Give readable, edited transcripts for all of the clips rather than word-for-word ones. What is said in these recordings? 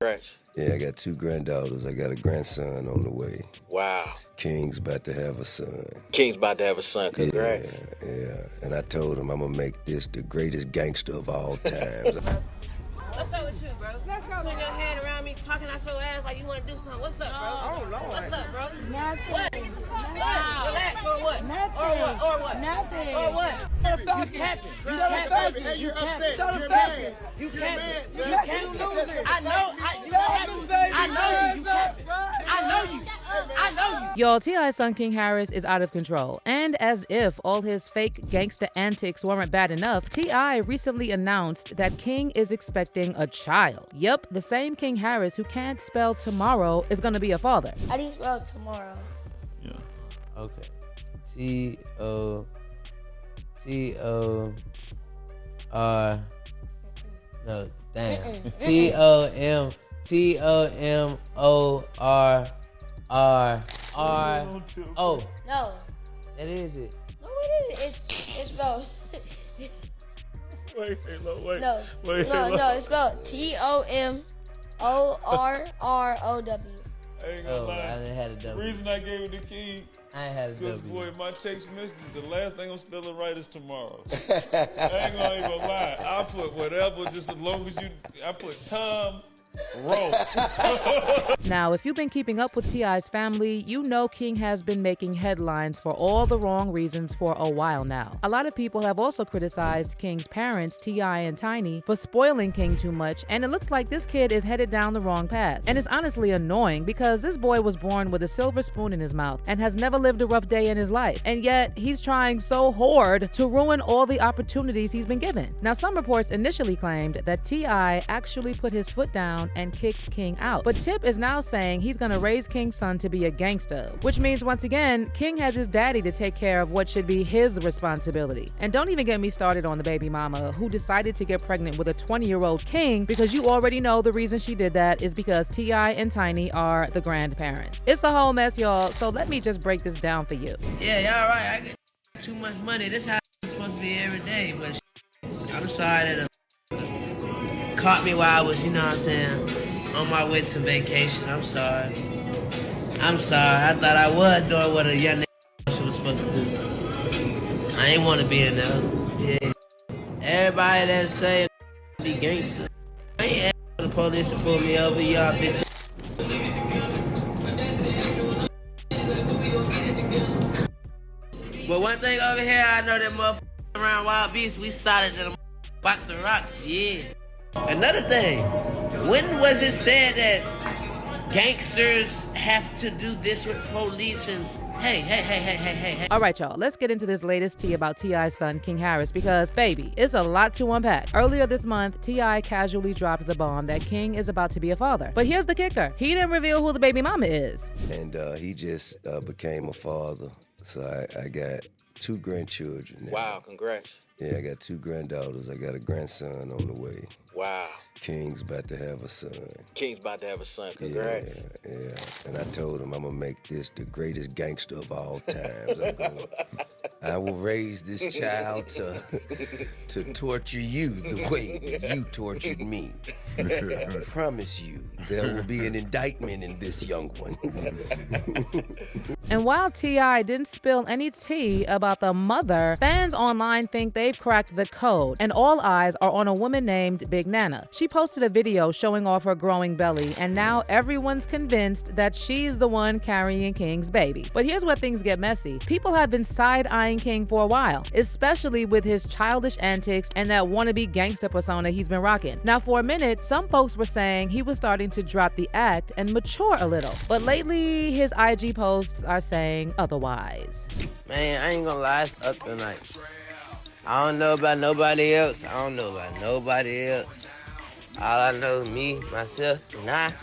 Congrats. Yeah, I got 2 granddaughters. I got a grandson on the way. Wow. King's about to have a son. King's about to have a son. Congrats. Yeah. And I told him I'm gonna make this the greatest gangster of all times. What's up with you, bro? Putting your head around me, talking out your ass like you want to do something. What's up, bro? Oh, Lord. What's up, bro? Nothing. What? What? Relax or what? Nothing. Or what? Or what? Nothing. Or what? You capping. You capping. Hey, you're upset. You're mad. You capping. You capping. I know. I know you. You capping. I know you. I know you. Y'all, T.I.'s son King Harris is out of control. And as if all his fake gangsta antics weren't bad enough, T.I. recently announced that King is expecting a child. Yep, the same King Harris who can't spell tomorrow is gonna be a father. How do you spell tomorrow? Yeah. Okay. T-O-R. No, damn. T-O-M-O-R-R-R-O. No. That is it. No, it isn't. It's spelled. Wait, Halo, wait. No. Wait, No, it's spelled T-O-M-O-R-R-O-W. I ain't gonna lie. I didn't have a The W. reason I gave it to King, I ain't had a because, W. boy, my text messages, the last thing I'm spelling right is tomorrow. I ain't gonna even lie. I put whatever, just as long as I put Tom, roll. Now, if you've been keeping up with T.I.'s family, you know King has been making headlines for all the wrong reasons for a while now. A lot of people have also criticized King's parents, T.I. and Tiny, for spoiling King too much, and it looks like this kid is headed down the wrong path. And it's honestly annoying because this boy was born with a silver spoon in his mouth and has never lived a rough day in his life. And yet, he's trying so hard to ruin all the opportunities he's been given. Now, some reports initially claimed that T.I. actually put his foot down and kicked King out. But Tip is now saying he's gonna raise King's son to be a gangster, which means once again, King has his daddy to take care of what should be his responsibility. And don't even get me started on the baby mama who decided to get pregnant with a 20-year-old King, because you already know the reason she did that is because T.I. and Tiny are the grandparents. It's a whole mess, y'all, so let me just break this down for you. Yeah, y'all right. I get too much money. This how it's supposed to be every day. But I'm sorry that caught me while I was, you know what I'm saying, on my way to vacation. I'm sorry. I thought I was doing what a young nigga was supposed to do. I ain't want to be in there. Yeah. Everybody that say be gangster. I ain't asking for the police to pull me over, y'all bitches. But one thing over here, I know that motherfucker around Wild Beast, we solid in a box of rocks, yeah. Another thing, when was it said that gangsters have to do this with police and hey. All right, y'all, let's get into this latest tea about T.I.'s son, King Harris, because, baby, it's a lot to unpack. Earlier this month, T.I. casually dropped the bomb that King is about to be a father. But here's the kicker. He didn't reveal who the baby mama is. And he just became a father. So I got 2 grandchildren now. Wow. Congrats. Yeah, I got 2 granddaughters. I got a grandson on the way. Wow. King's about to have a son. King's about to have a son. Congrats. Yeah. And I told him I'm gonna make this the greatest gangster of all times. I will raise this child to torture you the way that you tortured me. I promise you, there will be an indictment in this young one. And while T.I. didn't spill any tea about the mother, fans online think they've cracked the code, and all eyes are on a woman named Big Nana. She posted a video showing off her growing belly, and now everyone's convinced that she's the one carrying King's baby. But here's where things get messy. People have been side-eyeing King for a while, especially with his childish antics and that wannabe gangster persona he's been rocking. Now, for a minute, some folks were saying he was starting to drop the act and mature a little, but lately his IG posts are saying otherwise. Man, I ain't gonna lie, it's up tonight. I don't know about nobody else. All I know, me, myself, and I,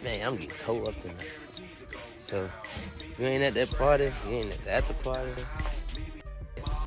man, I'm getting towed up tonight. So, if you ain't at that party, you ain't at the after party.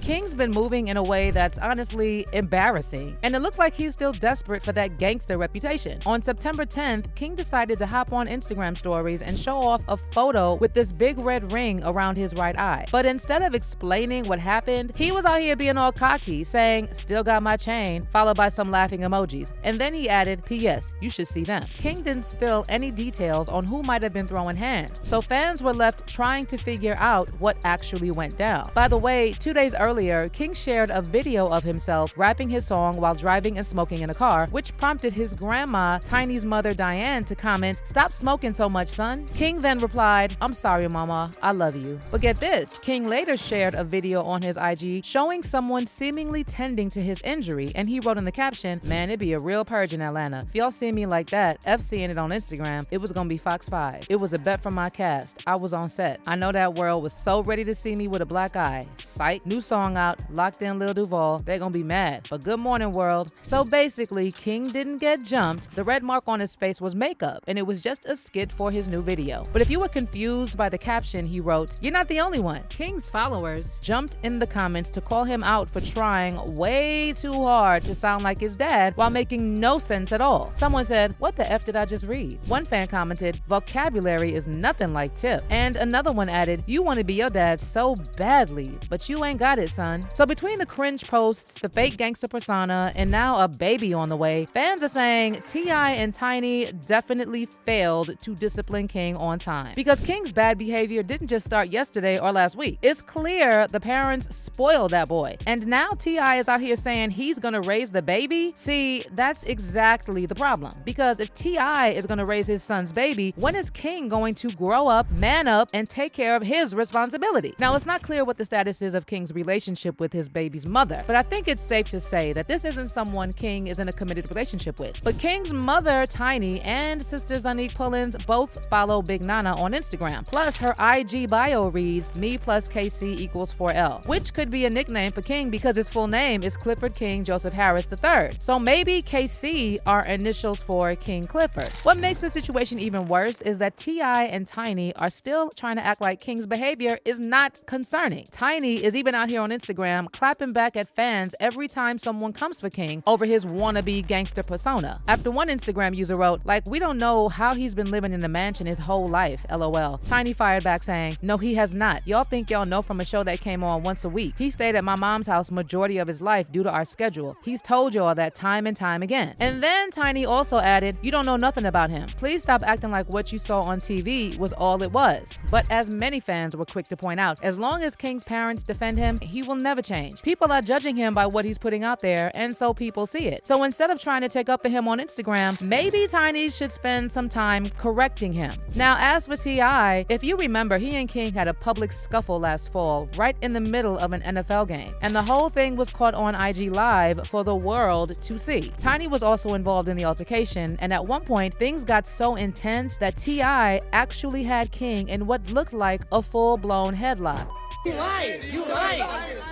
King's been moving in a way that's honestly embarrassing, and it looks like he's still desperate for that gangster reputation. On September 10th, King decided to hop on Instagram stories and show off a photo with this big red ring around his right eye. But instead of explaining what happened, he was out here being all cocky, saying, "Still got my chain," followed by some laughing emojis. And then he added, "P.S. You should see them." King didn't spill any details on who might have been throwing hands, so fans were left trying to figure out what actually went down. By the way, 2 days earlier, King shared a video of himself rapping his song while driving and smoking in a car, which prompted his grandma, Tiny's mother Diane, to comment, "Stop smoking so much, son." King then replied, "I'm sorry, mama, I love you." But get this, King later shared a video on his IG showing someone seemingly tending to his injury, and he wrote in the caption, "Man, it'd be a real purge in Atlanta. If y'all see me like that, F seeing it on Instagram, it was gonna be Fox 5. It was a bet from my cast. I was on set. I know that world was so ready to see me with a black eye. Psych. New song out, Locked In Lil Duval. They're gonna be mad. But good morning, world." So basically, King didn't get jumped. The red mark on his face was makeup, and it was just a skit for his new video. But if you were confused by the caption, he wrote, "You're not the only one." King's followers jumped in the comments to call him out for trying way too hard to sound like his dad while making no sense at all. Someone said, "What the F did I just read?" One fan commented, "Vocabulary is nothing like Tip." And another one added, "You want to be your dad so badly, but you ain't got it, son." So between the cringe posts, the fake gangster persona, and now a baby on the way, fans are saying T.I. and Tiny definitely failed to discipline King on time. Because King's bad behavior didn't just start yesterday or last week. It's clear the parents spoiled that boy. And now T.I. is out here saying he's gonna raise the baby? See, that's exactly the problem. Because if T.I. is gonna raise his son's baby, when is King going to grow up, man up, and take care of his responsibility? Now, it's not clear what the status is of King's relationship with his baby's mother, but I think it's safe to say that this isn't someone King is in a committed relationship with. But King's mother, Tiny, and sister Zanique Pullins both follow Big Nana on Instagram. Plus, her IG bio reads, "Me plus KC equals 4L," which could be a nickname for King because his full name is Clifford King Joseph Harris III. So maybe KC are initials for King Clifford. What makes the situation even worse is that T.I. and Tiny are still trying to act like King's behavior is not concerning. Tiny is even out here on Instagram clapping back at fans every time someone comes for King over his wannabe gangster persona. After one Instagram user wrote, "Like, we don't know how he's been living in the mansion his whole life, LOL." Tiny fired back saying, "No, he has not. Y'all think y'all know from a show that came on once a week. He stayed at my mom's house majority of his life due to our schedule. He's told y'all that time and time again." And then Tiny also added, "You don't know nothing about him. Please stop acting like what you saw on TV was all it was." But as many fans were quick to point out, as long as King's parents defend him, he will never change. People are judging him by what he's putting out there, and so people see it. So instead of trying to take up for him on Instagram, maybe Tiny should spend some time correcting him. Now, as for T.I., if you remember, he and King had a public scuffle last fall, right in the middle of an NFL game. And the whole thing was caught on IG Live for the world to see. Tiny was also involved in the altercation, and at one point, things got so intense that T.I. actually had King in what looked like a full-blown headlock. You lying. You lying.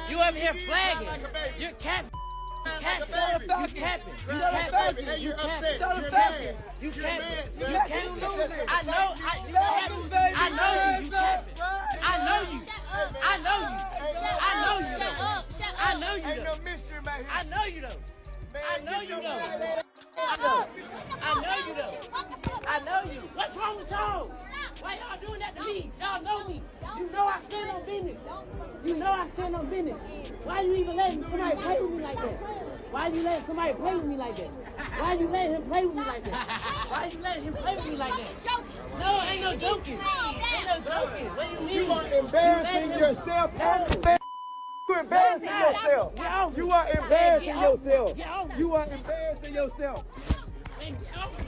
You up here flagging. You're capping. You capping. You capping. You capping. You capping. You capping. I know you. You capping. I know you. I know you. I know you. I know you though. I know you though. I know you though. I know you though. I know you. What's wrong with y'all? Why y'all doing that to me? Y'all know me. You know I stand on business. You know I stand on business. Why you even letting somebody play with me like that? Why you letting somebody play with me like that? Why you letting him play with me like that? Why you letting him play with me like that? No, ain't no joking. Ain't no joking. What do you mean? You are embarrassing yourself. You're embarrassing yourself. You are embarrassing yourself. You are embarrassing yourself.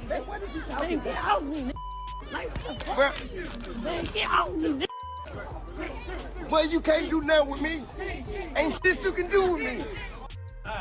Man, what is you talking about? Get off me, like, what the fuck? Man, get off me, Well, you can't do nothing with me. Ain't shit you can do with me.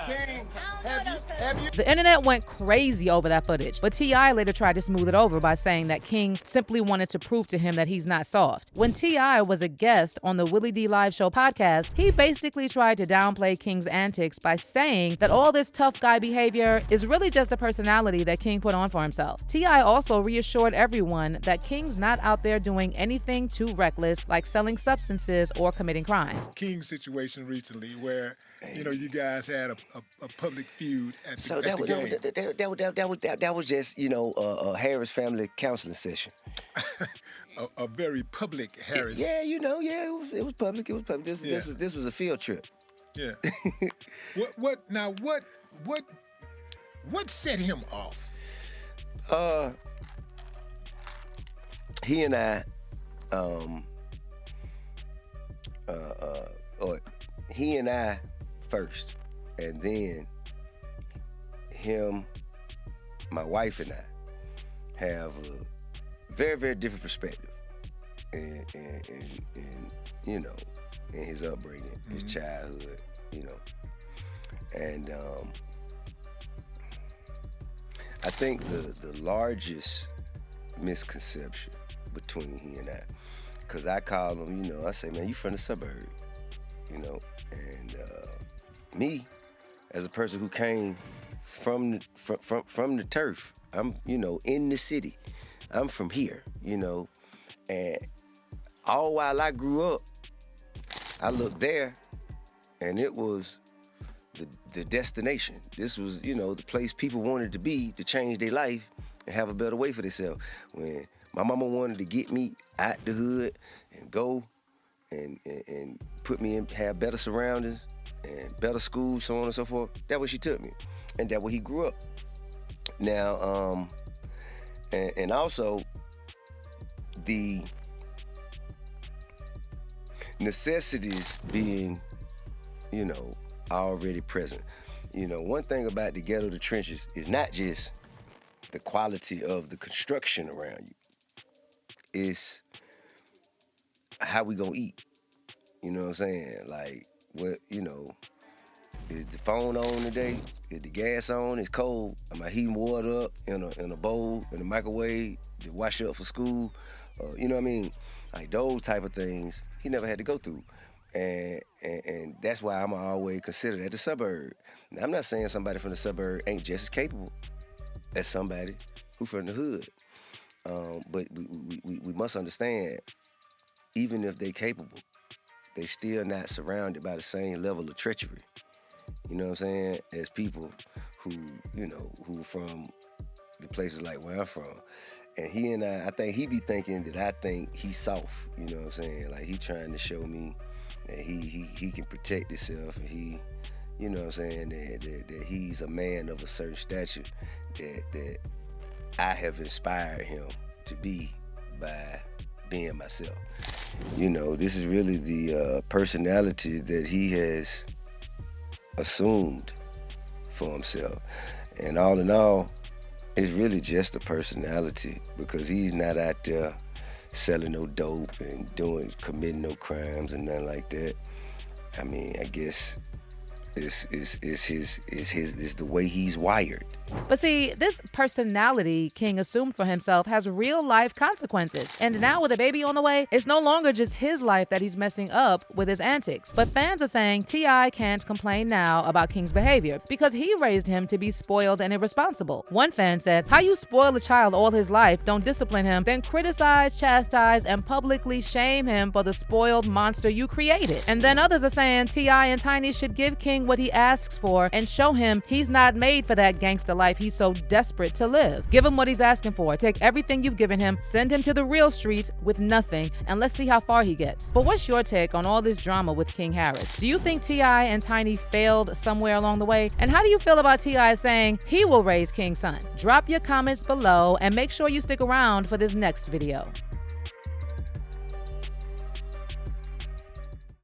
King, have you The internet went crazy over that footage, but T.I. later tried to smooth it over by saying that King simply wanted to prove to him that he's not soft. When T.I. was a guest on the Willie D Live Show podcast, he basically tried to downplay King's antics by saying that all this tough guy behavior is really just a personality that King put on for himself. T.I. also reassured everyone that King's not out there doing anything too reckless like selling substances or committing crimes. King's situation recently where, you guys had a public feud at So the game. that was just, a Harris family counseling session. a very public Harris. It was public. This was a field trip. Yeah. What set him off? He and I, he and I first, and then him, my wife and I have a very, very different perspective in his upbringing, his childhood, and I think the largest misconception between he and I, because I call him, I say, man, you from the suburb, and me, as a person who came from the turf, I'm, in the city, I'm from here, and all while I grew up, I looked there, and it was the destination. This was, the place people wanted to be to change their life and have a better way for themselves. When my mama wanted to get me out the hood and go and put me in, have better surroundings and better schools, so on and so forth, that's where she took me. And that's where he grew up. Now, and also the necessities being, already present. One thing about the ghetto, the trenches, is not just the quality of the construction around you. It's how we gonna eat. You know what I'm saying? Like, what, is the phone on today? Is the gas on? It's cold. Am I heating water up in a bowl, in a microwave to wash up for school? You know what I mean? Like those type of things, he never had to go through. And that's why I'm always considered at the suburb. Now, I'm not saying somebody from the suburb ain't just as capable as somebody who from the hood. But we must understand, even if they capable, they still not surrounded by the same level of treachery. You know what I'm saying? As people who from the places like where I'm from. And he and I think he be thinking that I think he's soft. You know what I'm saying? Like he trying to show me that he can protect himself, and he, you know what I'm saying, that he's a man of a certain stature that I have inspired him to be by being myself. This is really the personality that he has assumed for himself. And all in all, it's really just a personality, because he's not out there selling no dope and committing no crimes and nothing like that. I mean, I guess it's the way he's wired. But see, this personality King assumed for himself has real life consequences. And now with a baby on the way, it's no longer just his life that he's messing up with his antics. But fans are saying T.I. can't complain now about King's behavior because he raised him to be spoiled and irresponsible. One fan said, "How you spoil a child all his life, don't discipline him, then criticize, chastise, and publicly shame him for the spoiled monster you created." And then others are saying T.I. and Tiny should give King what he asks for and show him he's not made for that gangsta life he's so desperate to live. Give him what he's asking for. Take everything you've given him, send him to the real streets with nothing, and let's see how far he gets. But what's your take on all this drama with King Harris? Do you think T.I. and Tiny failed somewhere along the way? And how do you feel about T.I. saying he will raise King's son? Drop your comments below and make sure you stick around for this next video.